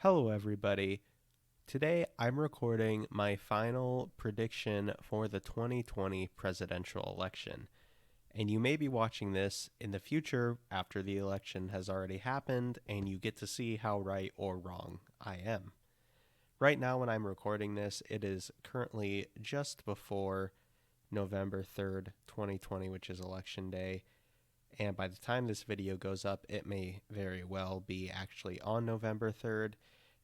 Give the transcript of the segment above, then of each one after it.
Hello, everybody. Today I'm recording my final prediction for the 2020 presidential election. And you may be watching this in the future after the election has already happened, and you get to see how right or wrong I am. Right now, when I'm recording this, it is currently just before November 3rd, 2020, which is election day. And by the time this video goes up, it may very well be actually on November 3rd.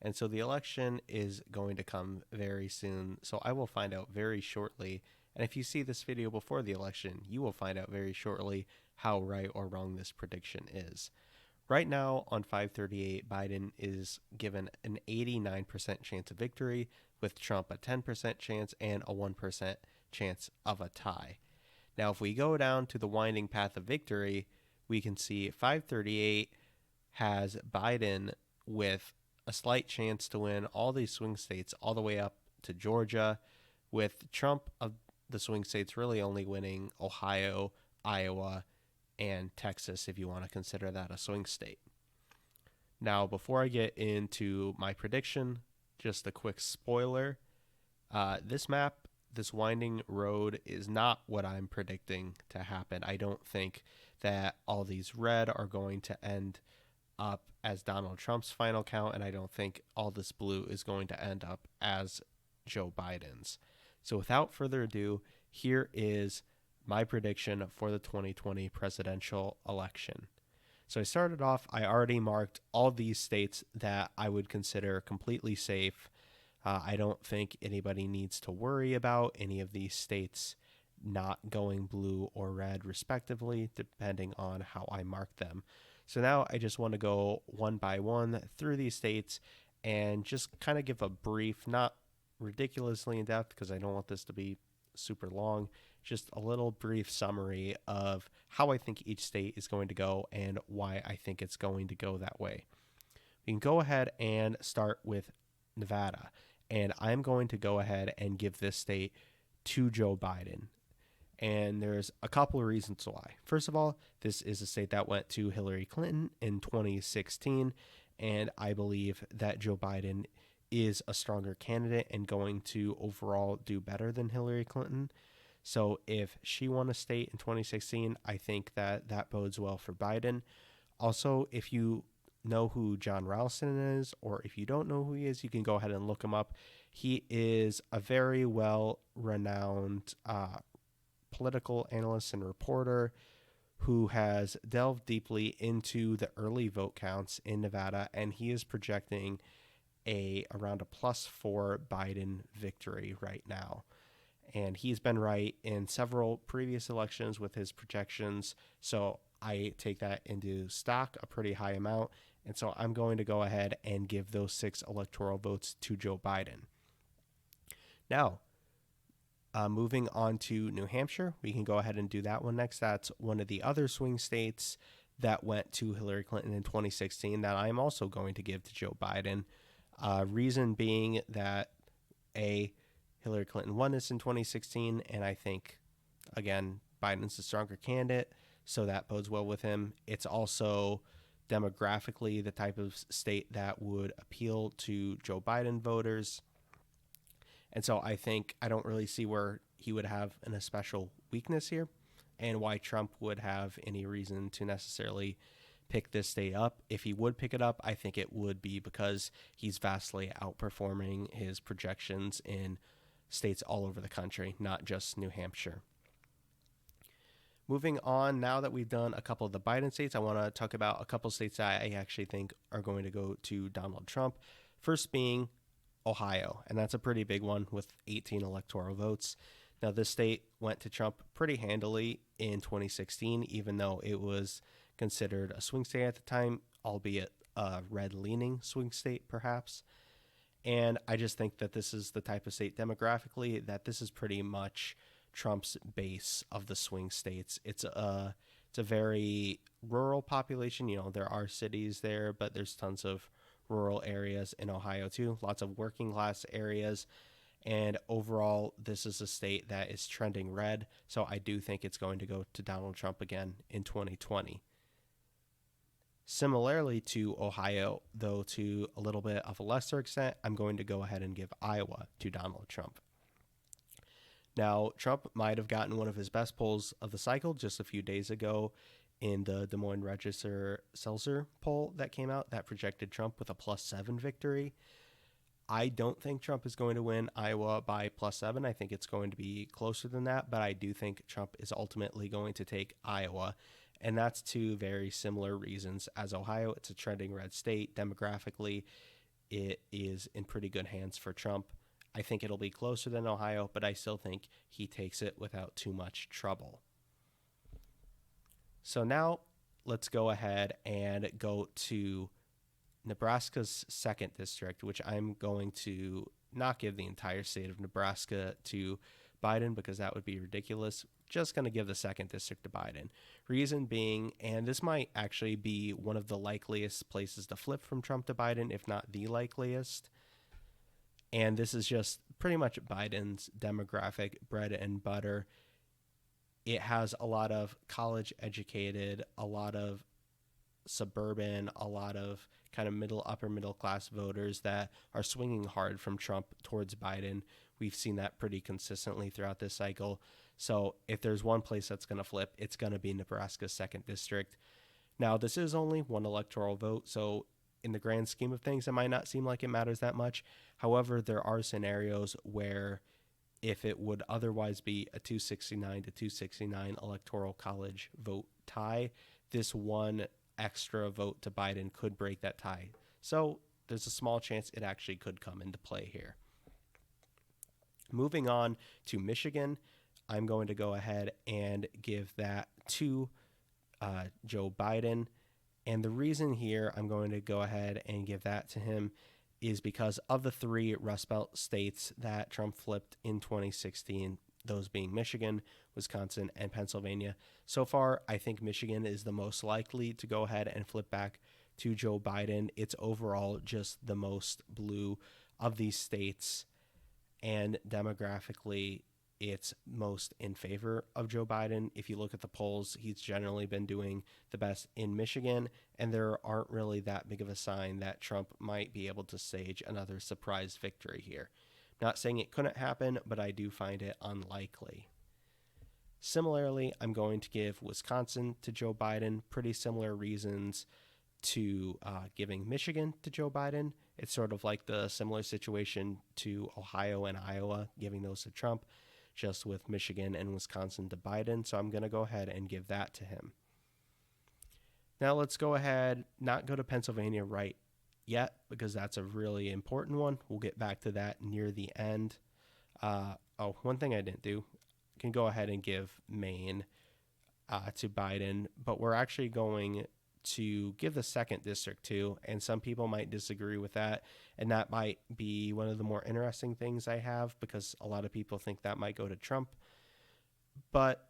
And so the election is going to come very soon. So I will find out very shortly. And if you see this video before the election, you will find out very shortly how right or wrong this prediction is. Right now on 538, Biden is given an 89% chance of victory, with Trump a 10% chance and a 1% chance of a tie. Now, if we go down to the winding path of victory, we can see 538 has Biden with a slight chance to win all these swing states all the way up to Georgia, with Trump of the swing states really only winning Ohio, Iowa, and Texas, if you want to consider that a swing state. Now, before I get into my prediction, just a quick spoiler. This map, this winding road, is not what I'm predicting to happen. I don't think that all these red are going to end up as Donald Trump's final count, and I don't think all this blue is going to end up as Joe Biden's. So without further ado, here is my prediction for the 2020 presidential election. So I started off, I already marked all these states that I would consider completely safe. I don't think anybody needs to worry about any of these states not going blue or red, respectively, depending on how I mark them. So now I just want to go one by one through these states and just kind of give a brief, not ridiculously in depth, because I don't want this to be super long, just a little brief summary of how I think each state is going to go and why I think it's going to go that way. We can go ahead and start with Nevada. And I'm going to go ahead and give this state to Joe Biden. And there's a couple of reasons why. First of all, this is a state that went to Hillary Clinton in 2016. And I believe that Joe Biden is a stronger candidate and going to overall do better than Hillary Clinton. So if she won a state in 2016, I think that that bodes well for Biden. Also, if you know who John Ralston is, or if you don't know who he is, you can go ahead and look him up. He is a very well renowned political analyst and reporter who has delved deeply into the early vote counts in Nevada, and he is projecting around a +4 Biden victory right now. And he's been right in several previous elections with his projections, so I take that into stock, a pretty high amount. And so I'm going to go ahead and give those 6 electoral votes to Joe Biden. Now, moving on to New Hampshire, we can go ahead and do that one next. That's one of the other swing states that went to Hillary Clinton in 2016 that I'm also going to give to Joe Biden. Reason being that Hillary Clinton won this in 2016, and I think, again, Biden's a stronger candidate, so that bodes well with him. It's also demographically the type of state that would appeal to Joe Biden voters. And so I think I don't really see where he would have an especial weakness here and why Trump would have any reason to necessarily pick this state up. If he would pick it up, I think it would be because he's vastly outperforming his projections in states all over the country, not just New Hampshire. Moving on, now that we've done a couple of the Biden states, I want to talk about a couple of states that I actually think are going to go to Donald Trump. First being Ohio, and that's a pretty big one with 18 electoral votes. Now, this state went to Trump pretty handily in 2016, even though it was considered a swing state at the time, albeit a red-leaning swing state, perhaps. And I just think that this is the type of state demographically that this is pretty much Trump's base of the swing states. It's a very rural population. You know, there are cities there, but there's tons of rural areas in Ohio too. Lots of working class areas. And overall, this is a state that is trending red. So I do think it's going to go to Donald Trump again in 2020. Similarly to Ohio, though to a little bit of a lesser extent, I'm going to go ahead and give Iowa to Donald Trump. Now, Trump might have gotten one of his best polls of the cycle just a few days ago in the Des Moines Register-Seltzer poll that came out that projected Trump with a +7 victory. I don't think Trump is going to win Iowa by +7. I think it's going to be closer than that, but I do think Trump is ultimately going to take Iowa, and that's two very similar reasons. As Ohio, it's a trending red state. Demographically, it is in pretty good hands for Trump. I think it'll be closer than Ohio, but I still think he takes it without too much trouble. So now let's go ahead and go to Nebraska's 2nd district, which I'm going to not give the entire state of Nebraska to Biden because that would be ridiculous. Just going to give the 2nd district to Biden. Reason being, and this might actually be one of the likeliest places to flip from Trump to Biden, if not the likeliest. And this is just pretty much Biden's demographic bread and butter. It has a lot of college educated, a lot of suburban, a lot of kind of upper middle class voters that are swinging hard from Trump towards Biden. We've seen that pretty consistently throughout this cycle. So if there's one place that's going to flip, it's going to be Nebraska's 2nd district. Now, this is only one electoral vote, so in the grand scheme of things, it might not seem like it matters that much. However, there are scenarios where if it would otherwise be a 269 to 269 electoral college vote tie, this one extra vote to Biden could break that tie. So there's a small chance it actually could come into play here. Moving on to Michigan, I'm going to go ahead and give that to Joe Biden. And the reason here I'm going to go ahead and give that to him is because of the 3 Rust Belt states that Trump flipped in 2016, those being Michigan, Wisconsin, and Pennsylvania. So far, I think Michigan is the most likely to go ahead and flip back to Joe Biden. It's overall just the most blue of these states, and demographically, it's most in favor of Joe Biden. If you look at the polls, he's generally been doing the best in Michigan, and there aren't really that big of a sign that Trump might be able to stage another surprise victory here. Not saying it couldn't happen, but I do find it unlikely. Similarly, I'm going to give Wisconsin to Joe Biden. Pretty similar reasons to giving Michigan to Joe Biden. It's sort of like the similar situation to Ohio and Iowa, giving those to Trump, just with Michigan and Wisconsin to Biden. So I'm going to go ahead and give that to him. Now let's go ahead, not go to Pennsylvania right yet, because that's a really important one. We'll get back to that near the end. One thing I didn't do, I can go ahead and give Maine to Biden, but we're actually going to give the 2nd district to, and some people might disagree with that, and that might be one of the more interesting things I have, because a lot of people think that might go to Trump, but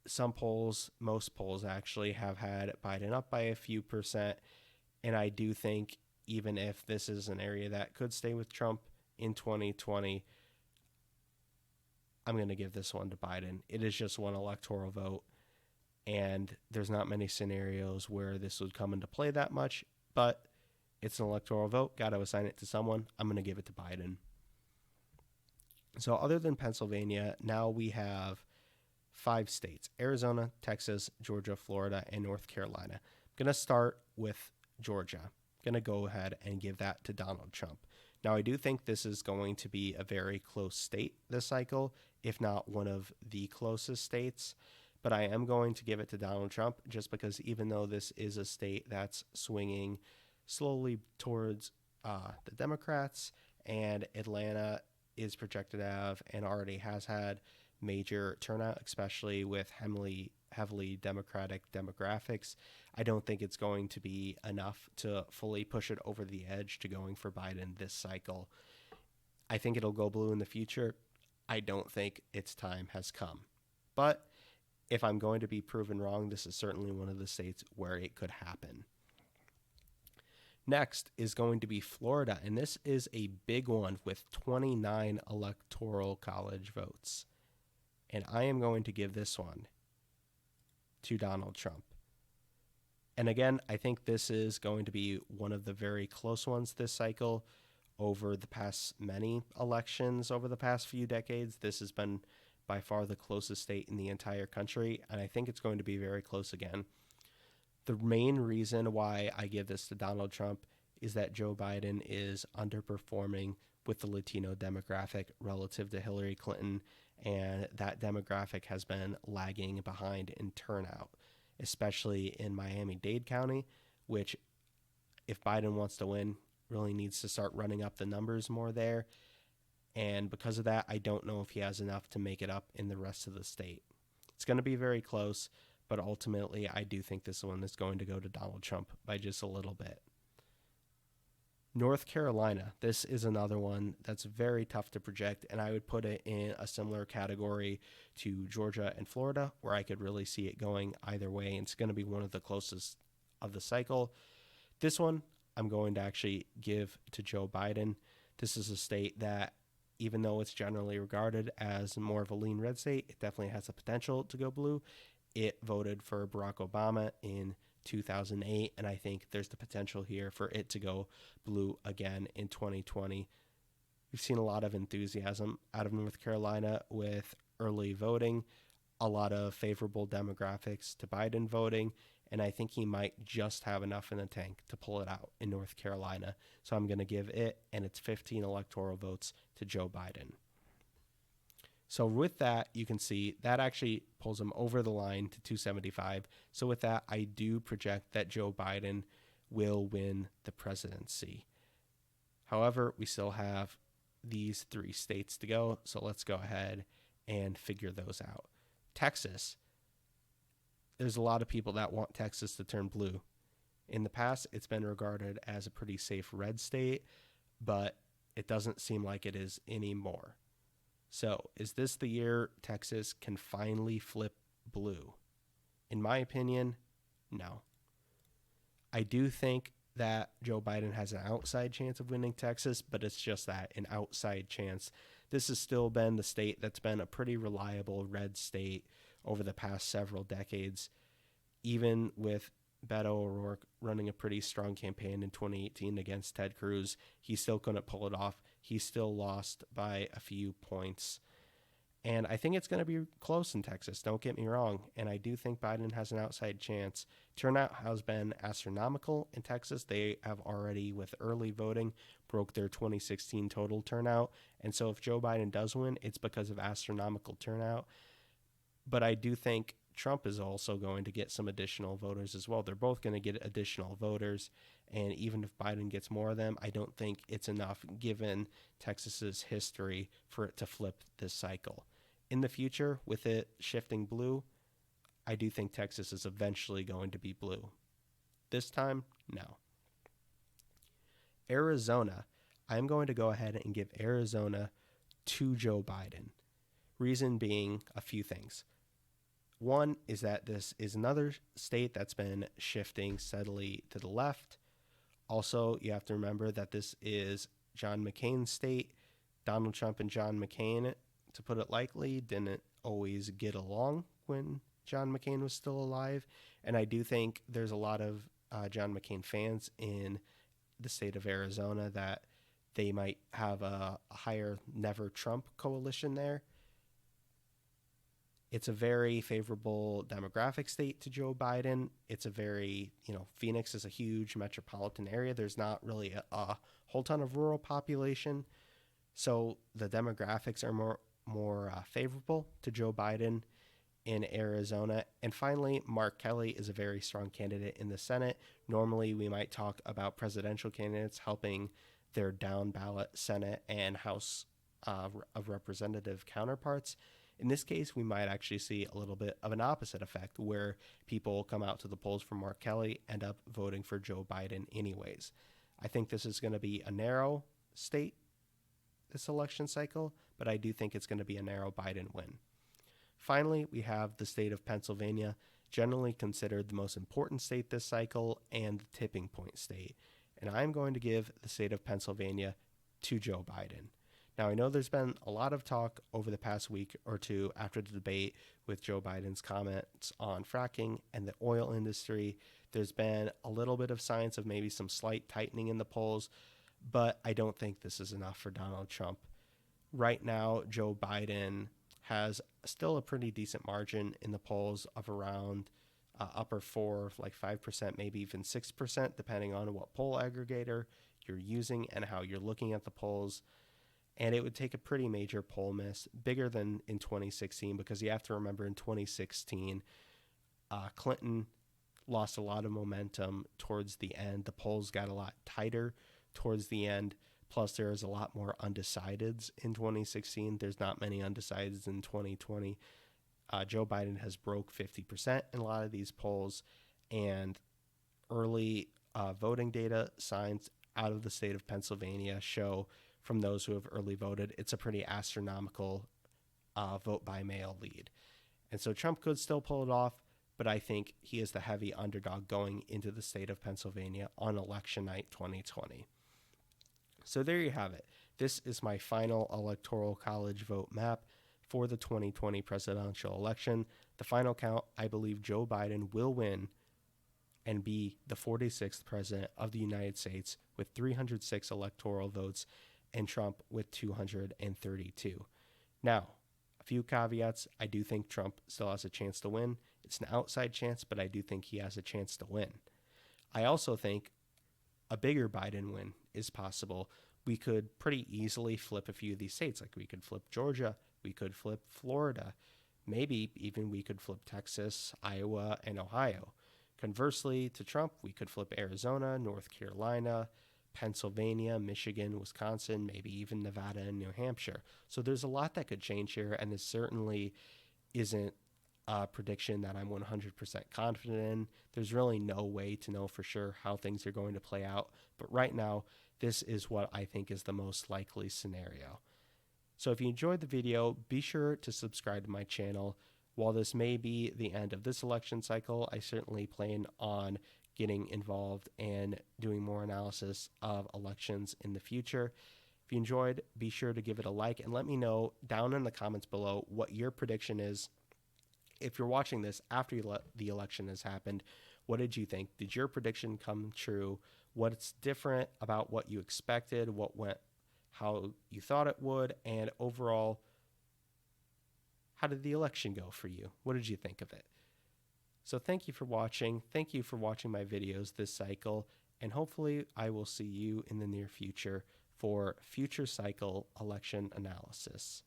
some polls, most polls actually, have had Biden up by a few percent, and I do think even if this is an area that could stay with Trump in 2020, I'm going to give this one to Biden. It is just one electoral vote, and there's not many scenarios where this would come into play that much, but it's an electoral vote. Got to assign it to someone. I'm going to give it to Biden. So other than Pennsylvania, now we have 5 states: Arizona, Texas, Georgia, Florida, and North Carolina. I'm going to start with Georgia. I'm going to go ahead and give that to Donald Trump. Now, I do think this is going to be a very close state this cycle, if not one of the closest states. But I am going to give it to Donald Trump just because even though this is a state that's swinging slowly towards the Democrats, and Atlanta is projected to have and already has had major turnout, especially with heavily Democratic demographics, I don't think it's going to be enough to fully push it over the edge to going for Biden this cycle. I think it'll go blue in the future. I don't think its time has come. But if I'm going to be proven wrong, this is certainly one of the states where it could happen. Next is going to be Florida, and this is a big one with 29 electoral college votes. And I am going to give this one to Donald Trump. And again, I think this is going to be one of the very close ones this cycle. Over the past many elections, over the past few decades, this has been by far the closest state in the entire country, and I think it's going to be very close again. The main reason why I give this to Donald Trump is that Joe Biden is underperforming with the Latino demographic relative to Hillary Clinton, and that demographic has been lagging behind in turnout, especially in Miami-Dade County, which, if Biden wants to win, really needs to start running up the numbers more there. And because of that, I don't know if he has enough to make it up in the rest of the state. It's going to be very close, but ultimately, I do think this one is going to go to Donald Trump by just a little bit. North Carolina, this is another one that's very tough to project, and I would put it in a similar category to Georgia and Florida, where I could really see it going either way, and it's going to be one of the closest of the cycle. This one, I'm going to actually give to Joe Biden. This is a state that, even though it's generally regarded as more of a lean red state, it definitely has the potential to go blue. It voted for Barack Obama in 2008, and I think there's the potential here for it to go blue again in 2020. We've seen a lot of enthusiasm out of North Carolina with early voting, a lot of favorable demographics to Biden voting, and I think he might just have enough in the tank to pull it out in North Carolina. So I'm going to give it and its 15 electoral votes to Joe Biden. So with that, you can see that actually pulls him over the line to 275. So with that, I do project that Joe Biden will win the presidency. However, we still have these 3 states to go, so let's go ahead and figure those out. Texas. There's a lot of people that want Texas to turn blue. In the past, it's been regarded as a pretty safe red state, but it doesn't seem like it is anymore. So, is this the year Texas can finally flip blue? In my opinion, no. I do think that Joe Biden has an outside chance of winning Texas, but it's just that, an outside chance. This has still been the state that's been a pretty reliable red state over the past several decades, even with Beto O'Rourke running a pretty strong campaign in 2018 against Ted Cruz. He still couldn't pull it off. He still lost by a few points. And I think it's going to be close in Texas, don't get me wrong. And I do think Biden has an outside chance. Turnout has been astronomical in Texas. They have already, with early voting, broke their 2016 total turnout. And so if Joe Biden does win, it's because of astronomical turnout. But I do think Trump is also going to get some additional voters as well. They're both going to get additional voters. And even if Biden gets more of them, I don't think it's enough given Texas's history for it to flip this cycle. In the future, with it shifting blue, I do think Texas is eventually going to be blue. This time, no. Arizona. I'm going to go ahead and give Arizona to Joe Biden. Reason being a few things. One is that this is another state that's been shifting steadily to the left. Also, you have to remember that this is John McCain's state. Donald Trump and John McCain, to put it lightly, didn't always get along when John McCain was still alive. And I do think there's a lot of John McCain fans in the state of Arizona that they might have a higher Never Trump coalition there. It's a very favorable demographic state to Joe Biden. It's a very, Phoenix is a huge metropolitan area. There's not really a whole ton of rural population. So the demographics are more favorable to Joe Biden in Arizona. And finally, Mark Kelly is a very strong candidate in the Senate. Normally, we might talk about presidential candidates helping their down ballot Senate and House of Representative counterparts. In this case, we might actually see a little bit of an opposite effect where people come out to the polls for Mark Kelly, end up voting for Joe Biden anyways. I think this is going to be a narrow state, this election cycle, but I do think it's going to be a narrow Biden win. Finally, we have the state of Pennsylvania, generally considered the most important state this cycle and the tipping point state. And I'm going to give the state of Pennsylvania to Joe Biden. Now, I know there's been a lot of talk over the past week or two after the debate with Joe Biden's comments on fracking and the oil industry There's been a little bit of signs of maybe some slight tightening in the polls, but I don't think this is enough for Donald Trump. Right now, Joe Biden has still a pretty decent margin in the polls of around upper 4, like 5%, maybe even 6%, depending on what poll aggregator you're using and how you're looking at the polls. And it would take a pretty major poll miss, bigger than in 2016, because you have to remember in 2016, Clinton lost a lot of momentum towards the end. The polls got a lot tighter towards the end. Plus, there is a lot more undecideds in 2016. There's not many undecideds in 2020. Joe Biden has broke 50% in a lot of these polls, and early voting data signs out of the state of Pennsylvania show from those who have early voted, it's a pretty astronomical vote by mail lead. And so Trump could still pull it off, but I think he is the heavy underdog going into the state of Pennsylvania on election night 2020. So there you have it. This is my final electoral college vote map for the 2020 presidential election. The final count, I believe Joe Biden will win and be the 46th president of the United States with 306 electoral votes, and Trump with 232. Now, a few caveats. I do think Trump still has a chance to win. It's an outside chance, but I do think he has a chance to win. I also think a bigger Biden win is possible. We could pretty easily flip a few of these states. Like we could flip Georgia, we could flip Florida, maybe even we could flip Texas, Iowa, and Ohio. Conversely, to Trump, we could flip Arizona, North Carolina, Pennsylvania, Michigan, Wisconsin, maybe even Nevada and New Hampshire. So there's a lot that could change here, and this certainly isn't a prediction that I'm 100% confident in. There's really no way to know for sure how things are going to play out, but right now, this is what I think is the most likely scenario. So if you enjoyed the video, be sure to subscribe to my channel. While this may be the end of this election cycle, I certainly plan on getting involved and doing more analysis of elections in the future. If you enjoyed, be sure to give it a like and let me know down in the comments below what your prediction is. If you're watching this after the election has happened, what did you think? Did your prediction come true? What's different about what you expected? What went how you thought it would? And overall, how did the election go for you? What did you think of it? So thank you for watching. Thank you for watching my videos this cycle, and hopefully I will see you in the near future for future cycle election analysis.